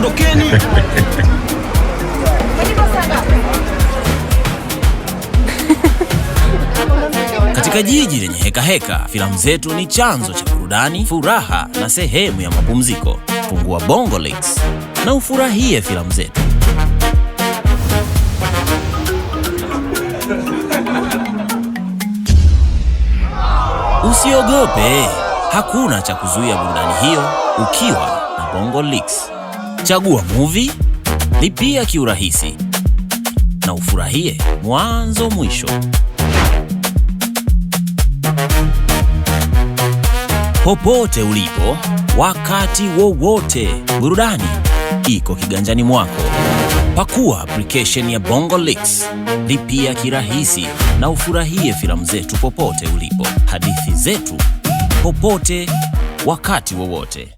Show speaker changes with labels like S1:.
S1: ondokeni.
S2: Katika jiji lenye heka, filamu zetu ni chanzo cha burudani, furaha na sehemu ya mapumziko. Fungua Bongolix na ufurahie filamu zetu. Usiogope, hakuna cha kuzuia burudani hiyo ukiwa na Bongolix. Chagua movie, lipia kiurahisi na ufurahie mwanzo mwisho. Popote ulipo, wakati wowote, burudani iko kiganjani mwako. Pakua application ya Bongolix, lipia kirahisi na ufurahie filamu zetu popote ulipo. Hadithi zetu popote, wakati wowote.